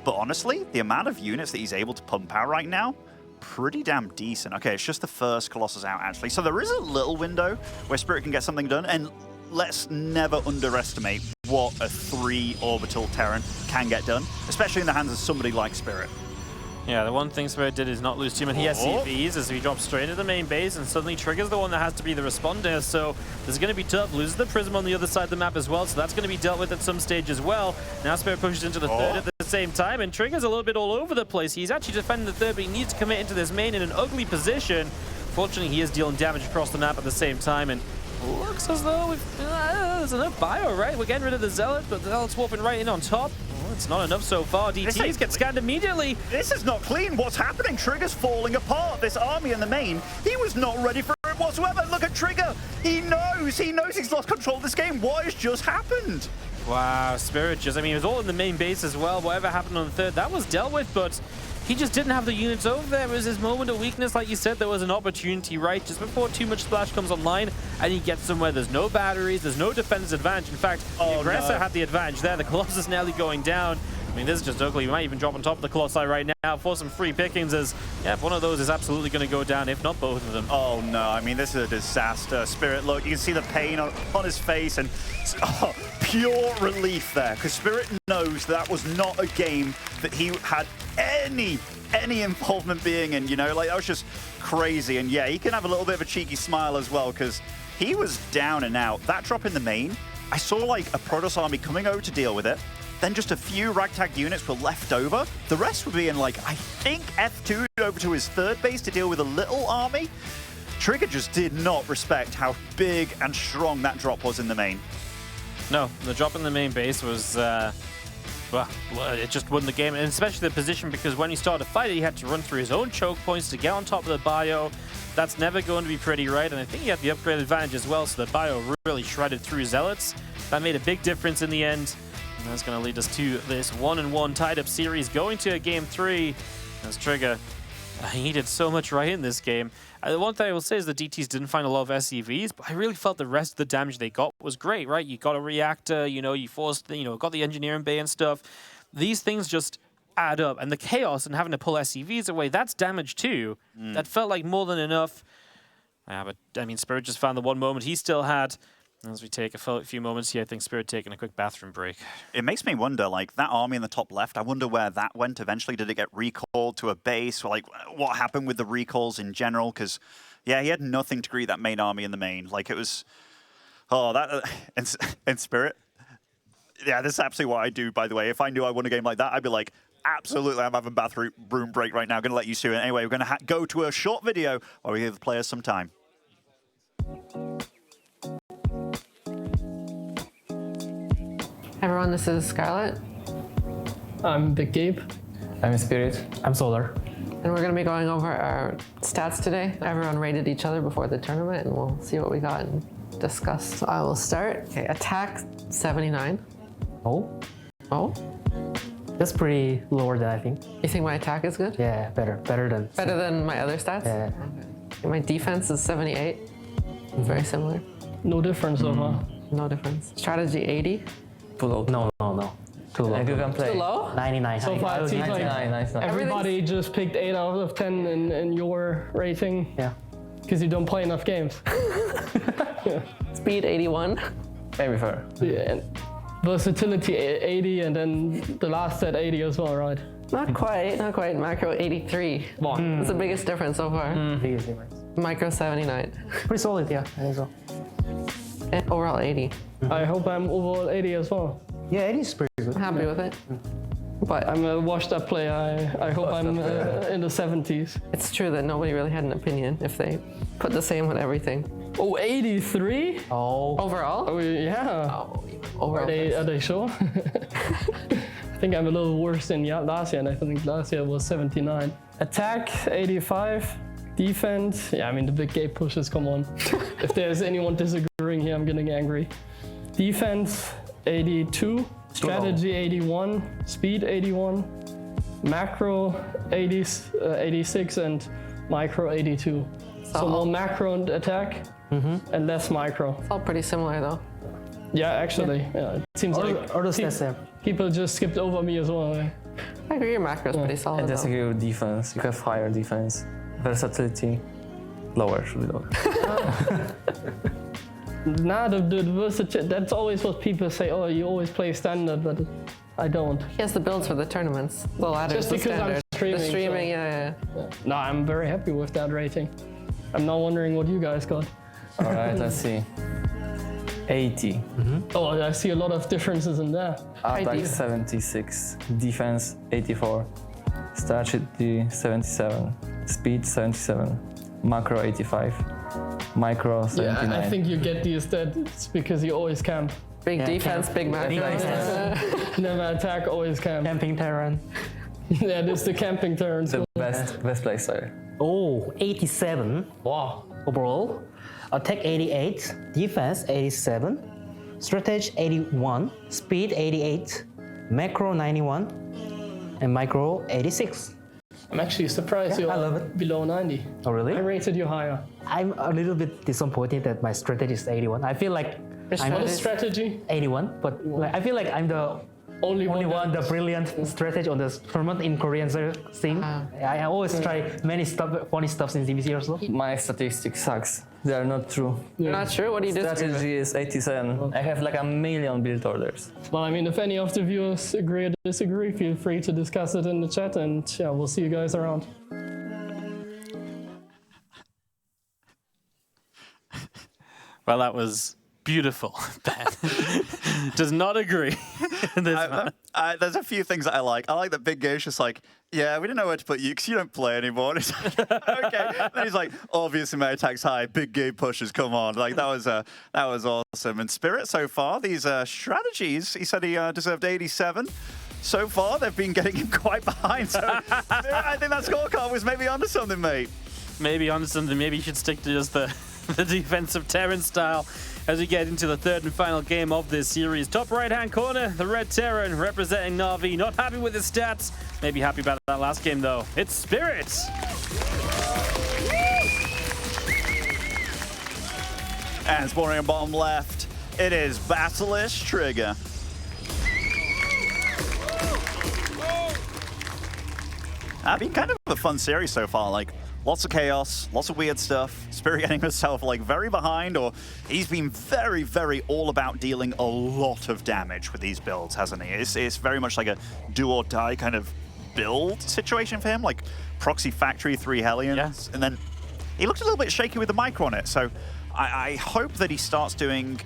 But honestly, the amount of units that he's able to pump out right now, pretty damn decent. Okay, it's just the first Colossus out, actually. So there is a little window where Spirit can get something done, and let's never underestimate what a 3 orbital Terran can get done, especially in the hands of somebody like Spirit. Yeah, the one thing Spirit did is not lose too many SCVs as he drops straight into the main base, and suddenly Trigger's the one that has to be the responder, so this is going to be tough. Loses the Prism on the other side of the map as well, so that's going to be dealt with at some stage as well. Now Spirit pushes into the third at the same time, and Trigger's a little bit all over the place. He's actually defending the third, but he needs to commit into this main in an ugly position. Fortunately, he is dealing damage across the map at the same time, and looks as though there's enough bio, right? We're getting rid of the Zealot, but the Zealot's warping right in on top. It's not enough so far. DTs get scanned immediately. This is not clean. What's happening? Trigger's falling apart. This army in the main, he was not ready for it whatsoever. Look at Trigger. He knows he's lost control of this game. What has just happened? Wow, Spirit just, I mean, it was all in the main base as well. Whatever happened on the third, that was dealt with, but he just didn't have the units over there. It was his moment of weakness. Like you said, there was an opportunity right just before too much splash comes online, and he gets somewhere. There's no batteries, there's no defense advantage. In fact, the aggressor had the advantage there. The Colossus nearly going down. I mean, this is just ugly. We might even drop on top of the Colossi right now for some free pickings, as one of those is absolutely going to go down, if not both of them. Oh no, I mean, this is a disaster. Spirit, look, you can see the pain on his face, and pure relief there, because Spirit knows that was not a game that he had any involvement being in, like, that was just crazy. And yeah, he can have a little bit of a cheeky smile as well, because he was down and out. That drop in the main, I saw like a Protoss army coming over to deal with it. Then just a few ragtag units were left over. The rest would be in, like, I think F2 over to his third base to deal with a little army. Trigger just did not respect how big and strong that drop was in the main. No, the drop in the main base was, well, it just won the game, and especially the position, because when he started to fight it, he had to run through his own choke points to get on top of the bio. That's never going to be pretty, right? And I think he had the upgrade advantage as well, so the bio really shredded through Zealots. That made a big difference in the end. And that's going to lead us to this 1-1 tied-up series going to a Game 3 as Trigger. He did so much right in this game. The one thing I will say is the DTs didn't find a lot of SCVs, but I really felt the rest of the damage they got was great, right? You got a reactor, you forced, got the engineering bay and stuff. These things just add up, and the chaos and having to pull SCVs away, that's damage too. That felt like more than enough. Yeah, but I mean, Spirit just found the one moment he still had. As we take a few moments here, I think Spirit taking a quick bathroom break. It makes me wonder, like, that army in the top left, I wonder where that went eventually. Did it get recalled to a base? Or, like, what happened with the recalls in general? Because, yeah, he had nothing to greet that main army in the main. Like, it was... Oh, that... and Spirit... Yeah, this is absolutely what I do, by the way. If I knew I won a game like that, I'd be like, absolutely, I'm having a bathroom break right now. Going to let you see it. Anyway, we're going to go to a short video where we give the players some time. Everyone, this is Scarlett. I'm Big Gabe. I'm Spirit. I'm Solar. And we're going to be going over our stats today. Everyone rated each other before the tournament, and we'll see what we got and discuss. So I will start. Okay, attack 79. Oh, Oh, that's pretty lower than I think. you think my attack is good? Yeah, better than. Better than my other stats? Yeah. Okay. My defense is 78. Very similar. No difference so far. No difference. Strategy 80. Too low. No. Too low. You can play. Too low? 99. So far, it seems like 99. everybody just picked 8 out of 10 in your rating Yeah. because you don't play enough games. Speed 81. Maybe fair. Yeah, and versatility 80, and then the last set 80 as well, right? Not quite. Macro 83. That's the biggest difference so far. Biggest difference. Micro 79. Pretty solid, yeah. I think so. And overall 80. I hope I'm overall 80 as well. Yeah, it is pretty good. I'm happy with it. But I'm a washed-up player. I hope I'm in the 70s. it's true that nobody really had an opinion if they put the same with everything. Oh, 83? Oh. Overall? Oh, yeah. Oh, overall. Are they sure? I think I'm a little worse than last year, and I think last year was 79. Attack, 85. Defense, yeah, I mean, the big gate pushes, come on. If there's anyone disagreeing here, I'm getting angry. Defense, 82. Strategy, 81. Speed, 81. Macro, 86. And micro, 82. So more macro and attack, and less micro. It's all pretty similar though. Yeah, actually, yeah, it seems like Or the stats, people just skipped over me as well. I agree, your macro's pretty I solid though. disagree with defense. You have higher defense. Versatility, lower, should be lower. Nah, the versatility, that's always what people say, oh, you always play standard, but I don't. He has the builds for the tournaments. The ladders, Just the because I'm standard. streaming, The streaming, so- yeah. No, I'm very happy with that rating. I'm now wondering what you guys got. All right, let's see. 80. Oh, I see a lot of differences in there. Attack ID. 76. Defense 84. Strategy 77. Speed 77. Macro 85. Micro 79. Yeah, I think you get these stats because you always camp. Big defense, big macro. Never attack, always camp. Camping Terran. Yeah, this is the camping turns. The best play style. Oh, 87. Wow. Overall. Attack 88. Defense 87. Strategy 81. Speed 88. Macro 91. And micro 86. I'm actually surprised I you're love it. below 90. Oh, really? I rated you higher. I'm a little bit disappointed that my strategy is 81. I feel like I'm What is strategy? 81, but like, I feel like I'm the Only one, that- the brilliant strategy on the tournament in Korean scene. I always try many funny stuff in DBC also. My statistics sucks. They are not true. You're not sure? What do you disagree with? Strategy is 87. I have like a million build orders. Well, I mean, if any of the viewers agree or disagree, feel free to discuss it in the chat, and yeah, we'll see you guys around. Well, that was beautiful, Ben. Does not agree. There's a few things that I like. I like that Big Gabe's just like, yeah, we don't know where to put you because you don't play anymore. And it's like, okay. Then he's like, obviously my attack's high. Big Gabe pushes. Come on, like that was awesome. And Spirit so far, these strategies. He said he deserved 87. So far, they've been getting him quite behind. So Spirit, I think that scorecard was maybe onto something, mate. Maybe on something. Maybe you should stick to just the defensive Terran style as we get into the third and final game of this series. Top right-hand corner, the red Terran representing Na'Vi. Not happy with his stats. Maybe happy about that last game, though. It's Spirit. And spawning on bottom left, it is Basilisk Trigger. Been kind of a fun series so far. Like, Lots of chaos, lots of weird stuff. Spirit getting himself like very behind, or he's been very, very all about dealing a lot of damage with these builds, hasn't he? It's very much like a do or die kind of build situation for him, like proxy factory, 3 Hellions, and then he looked a little bit shaky with the micro on it. So I hope that he starts doing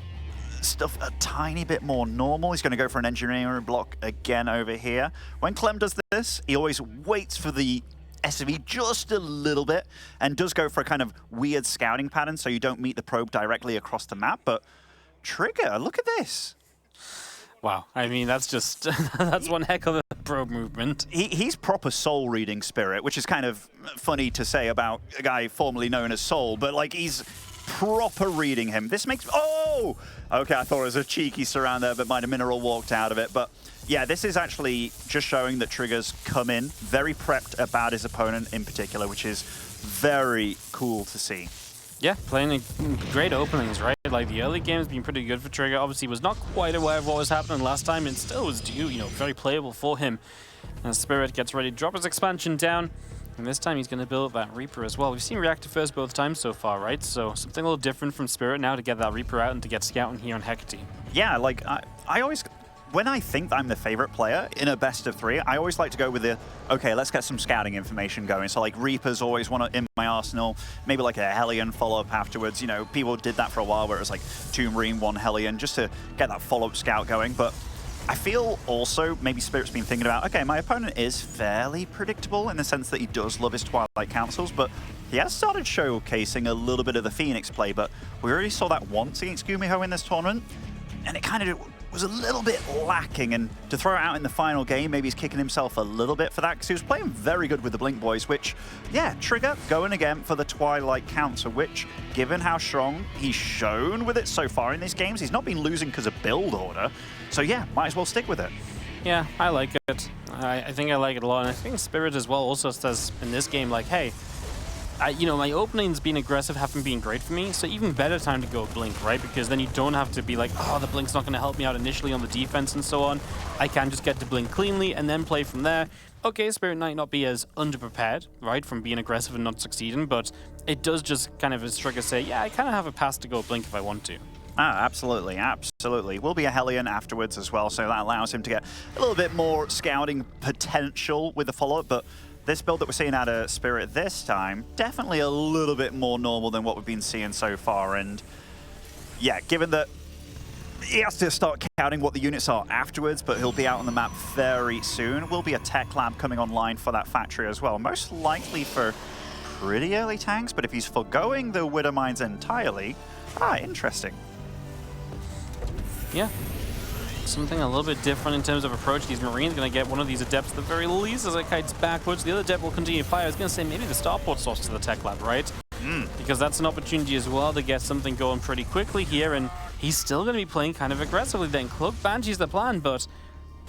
stuff a tiny bit more normal. He's going to go for an engineering block again over here. When Clem does this, he always waits for the SV just a little bit and does go for a kind of weird scouting pattern so you don't meet the probe directly across the map. But Trigger, look at this. Wow, I mean, that's just, that's one heck of a probe movement. He's proper soul reading Spirit, which is kind of funny to say about a guy formerly known as Soul, but like he's proper reading him. This makes, oh! Okay, I thought it was a cheeky surround there, but might have Mineral walked out of it. But yeah, this is actually just showing that Trigger's come in very prepped about his opponent in particular, which is very cool to see. Yeah, playing great openings, right? Like the early game has been pretty good for Trigger. Obviously, was not quite aware of what was happening last time, and still was due, you know, very playable for him. And Spirit gets ready to drop his expansion down, and this time he's going to build that Reaper as well. We've seen Reactor first both times so far, right? So something a little different from Spirit now to get that Reaper out and to get scouting here on Hecate. Yeah, like I always, when I think I'm the favorite player in a best of 3, I always like to go with the, okay, let's get some scouting information going. So like Reaper's always one in my arsenal, maybe like a Hellion follow-up afterwards. You know, people did that for a while where it was like 2 Marine, 1 Hellion, just to get that follow-up scout going. But I feel also maybe Spirit's been thinking about, okay, my opponent is fairly predictable in the sense that he does love his Twilight Councils, but he has started showcasing a little bit of the Phoenix play, but we already saw that once against Gumiho in this tournament, and it kind of was a little bit lacking, and to throw it out in the final game, maybe he's kicking himself a little bit for that, because he was playing very good with the Blink Boys, which, yeah, Trigger going again for the Twilight Counter, which, given how strong he's shown with it so far in these games, he's not been losing because of build order, so yeah, might as well stick with it. Yeah, I like it. I think I like it a lot, and I think Spirit as well also says in this game, like, hey, you know, my openings being aggressive haven't been great for me, so even better time to go Blink, right? Because then you don't have to be like, oh, the Blink's not going to help me out initially on the defense and so on. I can just get to Blink cleanly and then play from there. Okay, Spirit might not be as underprepared, right, from being aggressive and not succeeding, but it does just kind of, as Trigger say, yeah, I kind of have a pass to go Blink if I want to. Ah, absolutely, absolutely. Will be a Hellion afterwards as well, so that allows him to get a little bit more scouting potential with the follow-up, but this build that we're seeing out of Spirit this time, definitely a little bit more normal than what we've been seeing so far, and yeah, given that he has to start counting what the units are afterwards, but he'll be out on the map very soon. Will be a tech lab coming online for that factory as well, most likely for pretty early tanks, but if he's foregoing the Widow Mines entirely, interesting. Yeah, something a little bit different in terms of approach. These Marines going to get one of these Adepts at the very least as it kites backwards. The other Adept will continue to fire. I was going to say maybe the Starport source to the tech lab, right? Because that's an opportunity as well to get something going pretty quickly here, and he's still going to be playing kind of aggressively then. Cloak Banshee's the plan, but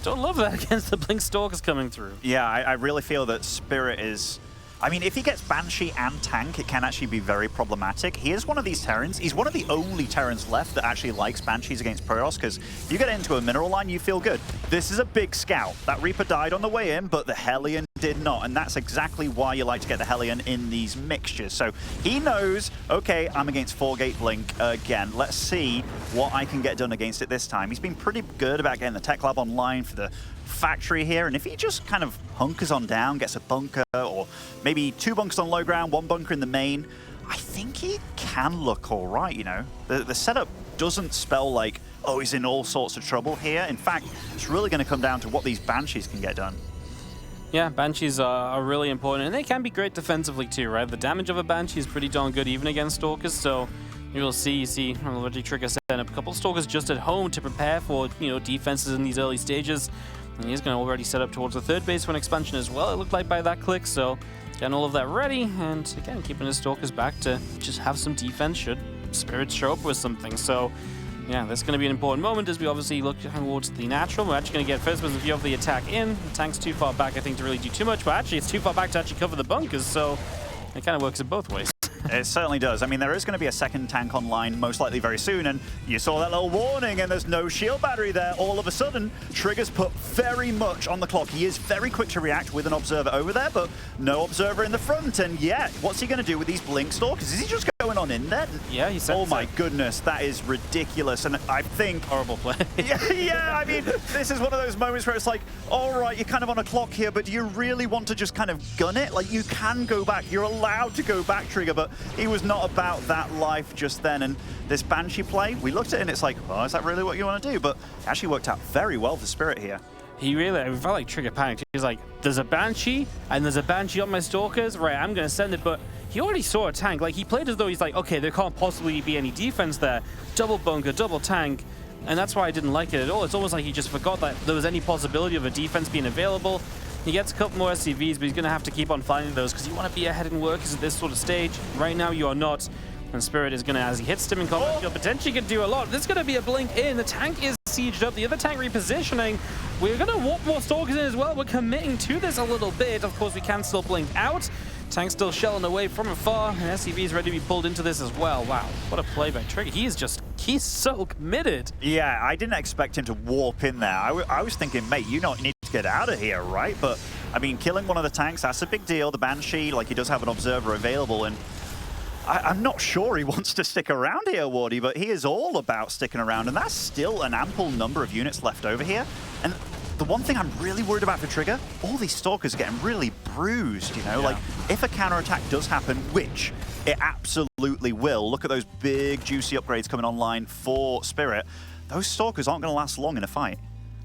don't love that against the Blink Stalkers coming through. Yeah, I really feel that Spirit is... I mean, if he gets Banshee and Tank, it can actually be very problematic. He is one of these Terrans. He's one of the only Terrans left that actually likes Banshees against Protoss, because if you get into a mineral line, you feel good. This is a big scout. That Reaper died on the way in, but the Hellion did not, and that's exactly why you like to get the Hellion in these mixtures. So he knows, okay, I'm against 4-gate Blink again. Let's see what I can get done against it this time. He's been pretty good about getting the Tech Lab online for the factory here, and if he just kind of hunkers on down, gets a bunker, or maybe 2 bunkers on low ground, 1 bunker in the main, I think he can look all right, you know. The setup doesn't spell like, oh, he's in all sorts of trouble here. In fact, it's really going to come down to what these Banshees can get done. Yeah, Banshees are really important, and they can be great defensively too, right? The damage of a Banshee is pretty darn good even against Stalkers, so you see already Trigger setting up a couple of Stalkers just at home to prepare for, you know, defenses in these early stages. And he's going to already set up towards the 3rd base for an expansion as well, it looked like by that click, so getting all of that ready, and again, keeping his Stalkers back to just have some defense should Spirits show up with something. So yeah, that's going to be an important moment as we obviously look towards the natural. We're actually going to get first person view of the attack in. The tank's too far back, I think, to really do too much, but actually it's too far back to actually cover the bunkers, so it kind of works in both ways. It certainly does. I mean, there is going to be a second tank online most likely very soon, and you saw that little warning, and there's no shield battery there. All of a sudden, Trigger's put very much on the clock. He is very quick to react with an observer over there, but no observer in the front. And yeah, what's he going to do with these Blink Stalkers? Is he just going on in there? Yeah, he said oh my goodness, that is ridiculous. And I think... Horrible play. yeah, I mean, this is one of those moments where it's like, all right, you're kind of on a clock here, but do you really want to just kind of gun it? Like, you can go back. You're allowed to go back, Trigger, but he was not about that life just then. And this Banshee play, we looked at it and it's like, well, is that really what you want to do? But it actually worked out very well for Spirit here. He really, I felt like Trigger panicked. He was like, there's a Banshee, and there's a Banshee on my Stalkers. Right, I'm going to send it, but he already saw a tank. Like, he played as though he's like, okay, there can't possibly be any defense there. Double bunker, double tank. And that's why I didn't like it at all. It's almost like he just forgot that there was any possibility of a defense being available. He gets a couple more SCVs, but he's going to have to keep on finding those because you want to be ahead in workers at this sort of stage. Right now, you are not. And Spirit is going to, as he hits Stim in combat, he'll potentially can do a lot. There's going to be a blink in. The tank is sieged up. The other tank repositioning. We're going to warp more Stalkers in as well. We're committing to this a little bit. Of course, we can still blink out. Tank still shelling away from afar. And SCV is ready to be pulled into this as well. Wow, what a play by Trigger. He's so committed. Yeah, I didn't expect him to warp in there. I was thinking, mate, you don't need to get out of here, right? But, I mean, killing one of the tanks, that's a big deal. The Banshee, like, he does have an observer available, and I'm not sure he wants to stick around here, Wardy, but he is all about sticking around, and that's still an ample number of units left over here. And the one thing I'm really worried about for Trigger, all these Stalkers are getting really bruised, you know? Yeah. Like, if a counterattack does happen, which it absolutely will, look at those big, juicy upgrades coming online for Spirit, those Stalkers aren't going to last long in a fight.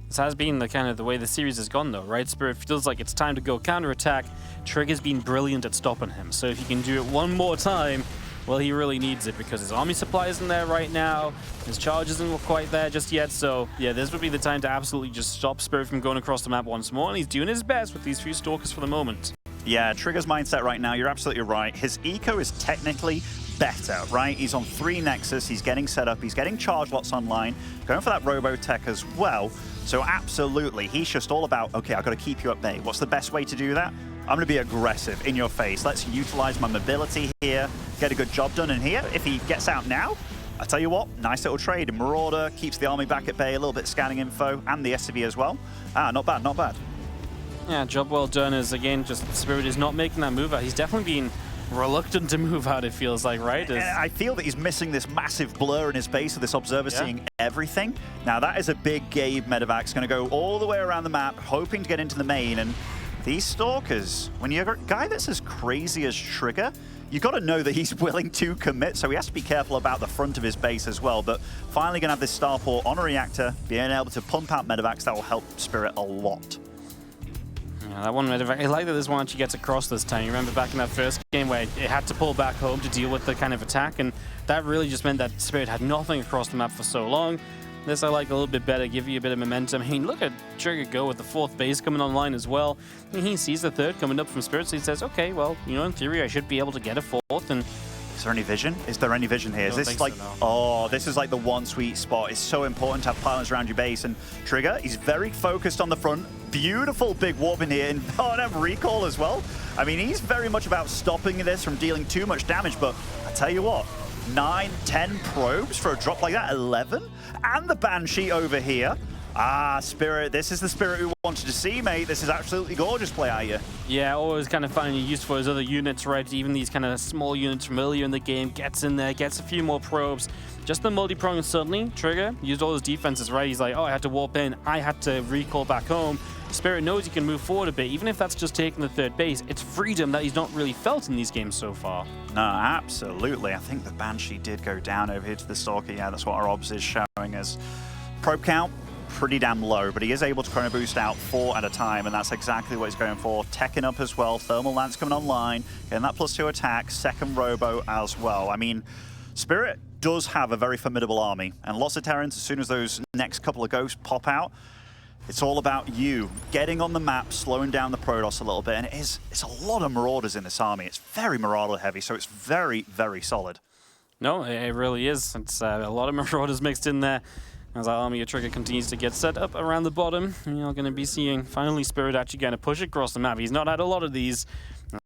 This has been the kind of the way the series has gone, though, right? Spirit feels like it's time to go counterattack. Trigger's been brilliant at stopping him, so if he can do it one more time, well, he really needs it because his army supply isn't there right now. His charge isn't quite there just yet, so yeah, this would be the time to absolutely just stop Spirit from going across the map once more, and he's doing his best with these few Stalkers for the moment. Yeah, Trigger's mindset right now, you're absolutely right. His eco is technically better, right? He's on 3 Nexus, he's getting set up, he's getting charge lots online, going for that Robotech as well. So absolutely, he's just all about, okay, I've got to keep you at bay. What's the best way to do that? I'm going to be aggressive, in your face. Let's utilize my mobility here, get a good job done in here. If he gets out now, I tell you what, nice little trade. Marauder keeps the army back at bay, a little bit scanning info, and the SCV as well. Ah, not bad, not bad. Yeah, job well done. As again, just Spirit is not making that move out. He's definitely been reluctant to move out, it feels like, right? I feel that he's missing this massive blur in his base of this observer seeing everything. Now, that is a big Gabe medevac. Going to go all the way around the map, hoping to get into the main. And these Stalkers, when you're a guy that's as crazy as Trigger, you got to know that he's willing to commit, so he has to be careful about the front of his base as well. But finally going to have this Starport on a reactor, being able to pump out medevacs, that will help Spirit a lot. Yeah, that one medevac, I like that this one actually gets across this time. You remember back in that first game where it had to pull back home to deal with the kind of attack, and that really just meant that Spirit had nothing across the map for so long. This I like a little bit better, give you a bit of momentum. I mean, look at Trigger go with the 4th base coming online as well. I mean, he sees the 3rd coming up from Spirit, so he says, okay, well, you know, in theory, I should be able to get a 4th. And is there any vision? Is there any vision here? Is this like, so, no. Oh, this is like the one sweet spot. It's so important to have pilots around your base. And Trigger, he's very focused on the front. Beautiful big warp in here, and recall as well. I mean, he's very much about stopping this from dealing too much damage, but I tell you what, 9, 10 probes for a drop like that, 11? And the Banshee over here. Ah, Spirit, this is the Spirit we wanted to see, mate. This is absolutely gorgeous play out here. Yeah, always kind of finding use for his other units, right? Even these kind of small units from earlier in the game, gets in there, gets a few more probes. Just the multi-prong, and suddenly, Trigger used all his defenses, right? He's like, oh, I had to warp in, I had to recall back home. Spirit knows he can move forward a bit, even if that's just taking the 3rd base. It's freedom that he's not really felt in these games so far. No, absolutely. I think the Banshee did go down over here to the Stalker. Yeah, that's what our obs is showing as probe count. Pretty damn low, but he is able to chrono boost out 4 at a time, and that's exactly what he's going for. Teching up as well, Thermal Lance coming online, getting that +2 attack, 2nd Robo as well. I mean, Spirit does have a very formidable army, and lots of Terrans, as soon as those next couple of ghosts pop out, it's all about you getting on the map, slowing down the Protoss a little bit, and it's a lot of Marauders in this army. It's very Marauder heavy, so it's very, very solid. No, it really is. It's a lot of Marauders mixed in there. As our army of Trigger continues to get set up around the bottom, you're going to be seeing finally Spirit actually going to push across the map. He's not had a lot of these.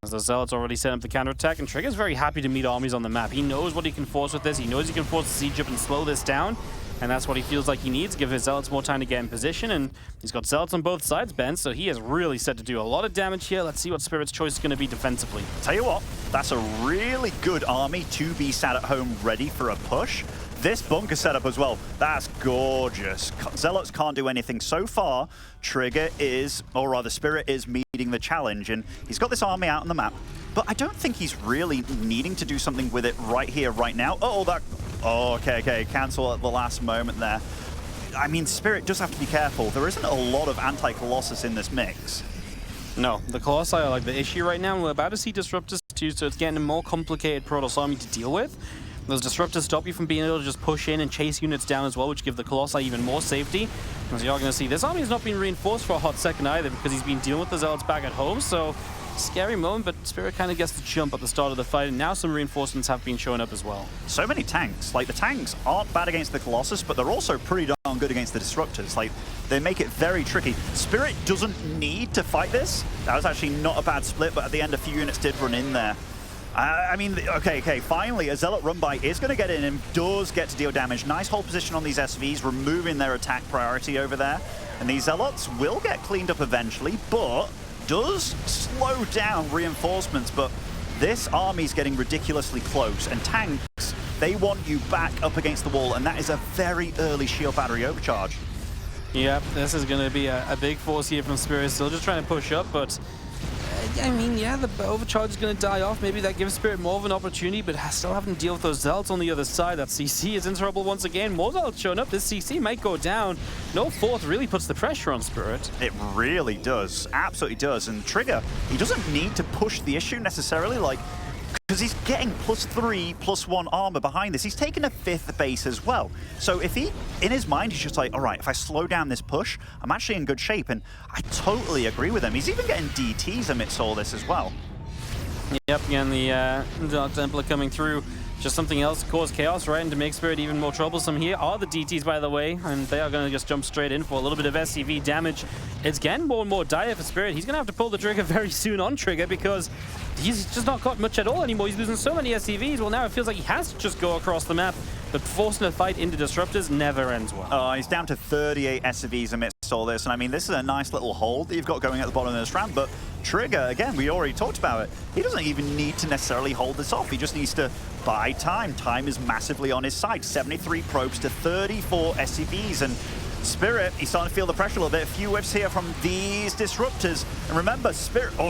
As the Zealots already set up the counterattack, and Trigger's very happy to meet armies on the map. He knows what he can force with this. He knows he can force the siege up and slow this down, and that's what he feels like he needs, give his Zealots more time to get in position, and he's got Zealots on both sides, Ben, so he is really set to do a lot of damage here. Let's see what Spirit's choice is going to be defensively. Tell you what, that's a really good army to be sat at home ready for a push. This bunker setup as well, that's gorgeous. Zealots can't do anything so far. Trigger is, or rather Spirit is meeting the challenge, and he's got this army out on the map, but I don't think he's really needing to do something with it right here, right now. Okay, cancel at the last moment there. I mean, Spirit does have to be careful. There isn't a lot of anti-Colossus in this mix. No, the Colossi are like the issue right now. We're about to see Disruptors too, so it's getting a more complicated Protoss army to deal with. Those Disruptors stop you from being able to just push in and chase units down as well, which give the Colossi even more safety. As you're going to see, this army has not been reinforced for a hot second either, because he's been dealing with the Zealots back at home, so scary moment, but Spirit kind of gets the jump at the start of the fight, and now some reinforcements have been showing up as well. So many tanks. Like, the tanks aren't bad against the Colossus, but they're also pretty darn good against the Disruptors. Like, they make it very tricky. Spirit doesn't need to fight this. That was actually not a bad split, but at the end, a few units did run in there. I mean, okay, finally, a Zealot run by is going to get in and does get to deal damage. Nice hold position on these SVs, removing their attack priority over there. And these Zealots will get cleaned up eventually, but does slow down reinforcements. But this army's getting ridiculously close, and tanks, they want you back up against the wall, and that is a very early shield battery overcharge. Yep, this is going to be a big force here from Spirit. Still just trying to push up, but I mean, yeah, the overcharge is going to die off. Maybe that gives Spirit more of an opportunity, but still having to deal with those Zealots on the other side. That CC is in trouble once again. More Zealots showing up. This CC might go down. No fourth really puts the pressure on Spirit. It really does. Absolutely does. And Trigger, he doesn't need to push the issue necessarily, like, because he's getting +3/+1 armor behind this. He's taken a 5th base as well. So if he, in his mind, he's just like, all right, if I slow down this push, I'm actually in good shape. And I totally agree with him. He's even getting DTs amidst all this as well. Yep, again, the Dark Templar coming through. Just something else to cause chaos, right? And to make Spirit even more troublesome here are the DTs, by the way. And they are going to just jump straight in for a little bit of SCV damage. It's getting more and more dire for Spirit. He's going to have to pull the trigger very soon on Trigger, because he's just not got much at all anymore. He's losing so many SCVs. Well, now it feels like he has to just go across the map. But forcing a fight into Disruptors never ends well. He's down to 38 SCVs amidst all this. And I mean, this is a nice little hold that you've got going at the bottom of this round. But Trigger, again, we already talked about it. He doesn't even need to necessarily hold this off. He just needs to buy time. Time is massively on his side. 73 probes to 34 SCVs. And Spirit, he's starting to feel the pressure a little bit. A few whiffs here from these Disruptors. And remember,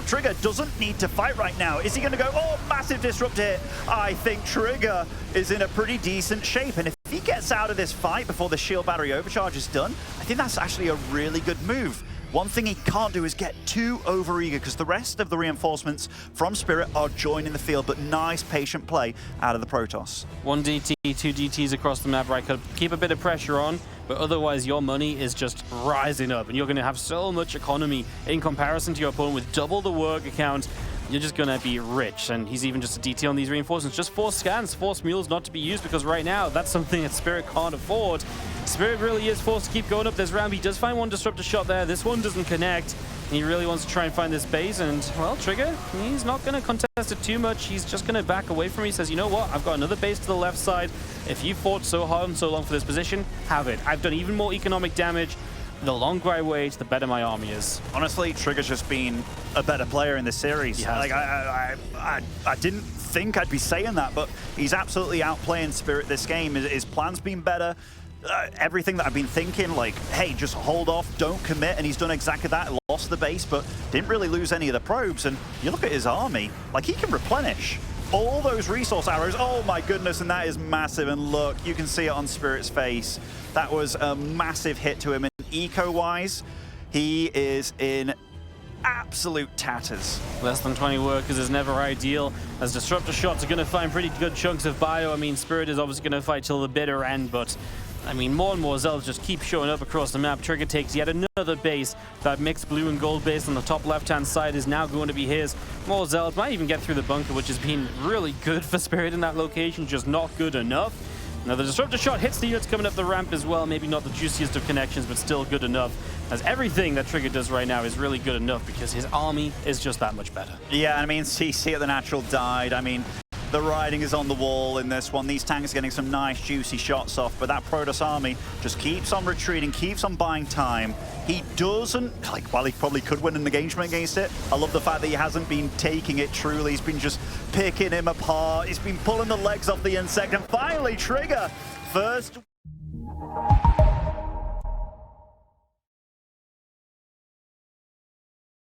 Trigger doesn't need to fight right now. Is he going to go, oh, massive Disrupt hit? I think Trigger is in a pretty decent shape. And if he gets out of this fight before the shield battery overcharge is done, I think that's actually a really good move. One thing he can't do is get too overeager, because the rest of the reinforcements from Spirit are joining the field, but nice patient play out of the Protoss. 1 DT, 2 DTs across the map, right? Could keep a bit of pressure on, but otherwise your money is just rising up, and you're going to have so much economy in comparison to your opponent with double the work account. You're just going to be rich, and he's even just a DT on these reinforcements. Just force scans, force mules not to be used, because right now that's something that Spirit can't afford. Spirit really is forced to keep going up this round. He does find one Disruptor shot there. This one doesn't connect. He really wants to try and find this base, and, well, Trigger, he's not going to contest it too much. He's just going to back away from it. He says, you know what, I've got another base to the left side. If you fought so hard and so long for this position, have it. I've done even more economic damage. The longer I wait, the better my army is. Honestly, Trigger's just been a better player in this series. Like, I didn't think I'd be saying that, but he's absolutely outplaying Spirit this game. His plan's been better. Everything that I've been thinking, like, hey, just hold off, don't commit, and he's done exactly that. Lost the base, but didn't really lose any of the probes. And you look at his army, like, he can replenish all those resource arrows. Oh my goodness, and that is massive. And look, you can see it on Spirit's face. That was a massive hit to him. And eco-wise, he is in absolute tatters. Less than 20 workers is never ideal, as Disruptor shots are going to find pretty good chunks of bio. I mean, Spirit is obviously going to fight till the bitter end, but I mean, more and more Zealots just keep showing up across the map. Trigger takes yet another base. That mixed blue and gold base on the top left-hand side is now going to be his. More Zealots might even get through the bunker, which has been really good for Spirit in that location, just not good enough. Now the disruptor shot hits the units coming up the ramp as well. Maybe not the juiciest of connections, but still good enough. As everything that Trigger does right now is really good enough because his army is just that much better. Yeah, I mean, CC at the natural died. I mean, the writing is on the wall in this one. These tanks are getting some nice, juicy shots off, but that Protoss army just keeps on retreating, keeps on buying time. He doesn't, like, well, he probably could win an engagement against it. I love the fact that he hasn't been taking it truly. He's been just picking him apart. He's been pulling the legs off the insect, and finally, Trigger, first